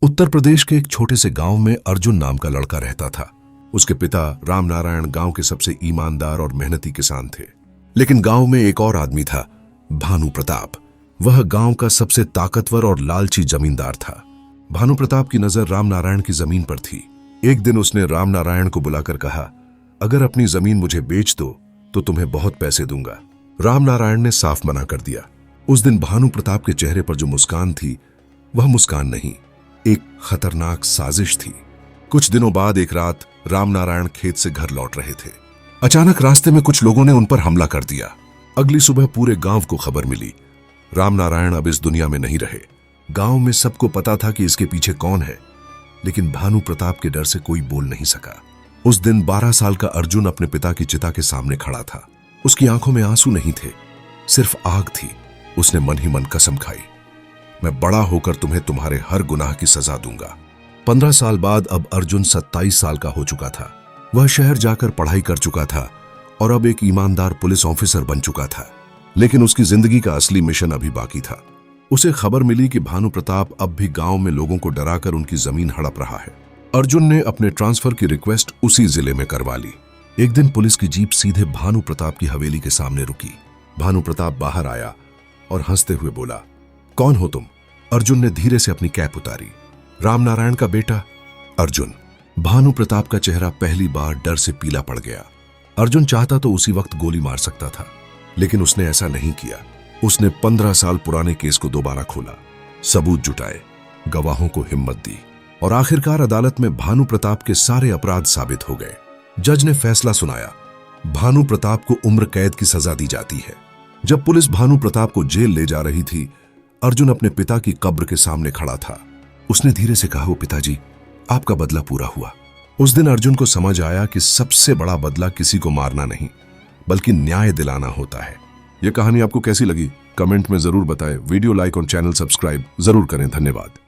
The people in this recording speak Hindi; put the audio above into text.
उत्तर प्रदेश के एक छोटे से गांव में अर्जुन नाम का लड़का रहता था। उसके पिता रामनारायण गांव के सबसे ईमानदार और मेहनती किसान थे। लेकिन गांव में एक और आदमी था, भानु प्रताप। वह गांव का सबसे ताकतवर और लालची जमींदार था। भानु प्रताप की नजर रामनारायण की जमीन पर थी। एक दिन उसने रामनारायण को बुलाकर कहा, अगर अपनी जमीन मुझे बेच दो तो तुम्हें बहुत पैसे दूंगा। रामनारायण ने साफ मना कर दिया। उस दिन भानु प्रताप के चेहरे पर जो मुस्कान थी वह मुस्कान नहीं, एक खतरनाक साजिश थी। कुछ दिनों बाद एक रात रामनारायण खेत से घर लौट रहे थे। अचानक रास्ते में कुछ लोगों ने उन पर हमला कर दिया। अगली सुबह पूरे गांव को खबर मिली, रामनारायण अब इस दुनिया में नहीं रहे। गांव में सबको पता था कि इसके पीछे कौन है, लेकिन भानु प्रताप के डर से कोई बोल नहीं सका। उस दिन 12 साल का अर्जुन अपने पिता की चिता के सामने खड़ा था। उसकी आंखों में आंसू नहीं थे, सिर्फ आग थी। उसने मन ही मन कसम खाई, मैं बड़ा होकर तुम्हें तुम्हारे हर गुनाह की सजा दूंगा। 15 साल बाद अब अर्जुन 27 साल का हो चुका था। वह शहर जाकर पढ़ाई कर चुका था और अब एक ईमानदार पुलिस ऑफिसर बन चुका था। लेकिन उसकी जिंदगी का असली मिशन अभी बाकी था। उसे खबर मिली कि भानु प्रताप अब भी गांव में लोगों को डराकर उनकी जमीन हड़प रहा है। अर्जुन ने अपने ट्रांसफर की रिक्वेस्ट उसी जिले में करवा ली। एक दिन पुलिस की जीप सीधे भानु प्रताप की हवेली के सामने रुकी। भानु प्रताप बाहर आया और हंसते हुए बोला, कौन हो तुम? अर्जुन ने धीरे से अपनी कैप उतारी। रामनारायण का बेटा अर्जुन। भानु प्रताप का चेहरा पहली बार डर से पीला पड़ गया। अर्जुन चाहता तो उसी वक्त गोली मार सकता था, लेकिन उसने ऐसा नहीं किया। उसने 15 साल पुराने केस को दोबारा खोला, सबूत जुटाए, गवाहों को हिम्मत दी और आखिरकार अदालत में भानु प्रताप के सारे अपराध साबित हो गए। जज ने फैसला सुनाया, भानु प्रताप को उम्र कैद की सजा दी जाती है। जब पुलिस भानु प्रताप को जेल ले जा रही थी, अर्जुन अपने पिता की कब्र के सामने खड़ा था। उसने धीरे से कहा, वो पिताजी, आपका बदला पूरा हुआ। उस दिन अर्जुन को समझ आया कि सबसे बड़ा बदला किसी को मारना नहीं, बल्कि न्याय दिलाना होता है। यह कहानी आपको कैसी लगी कमेंट में जरूर बताएं। वीडियो लाइक और चैनल सब्सक्राइब जरूर करें। धन्यवाद।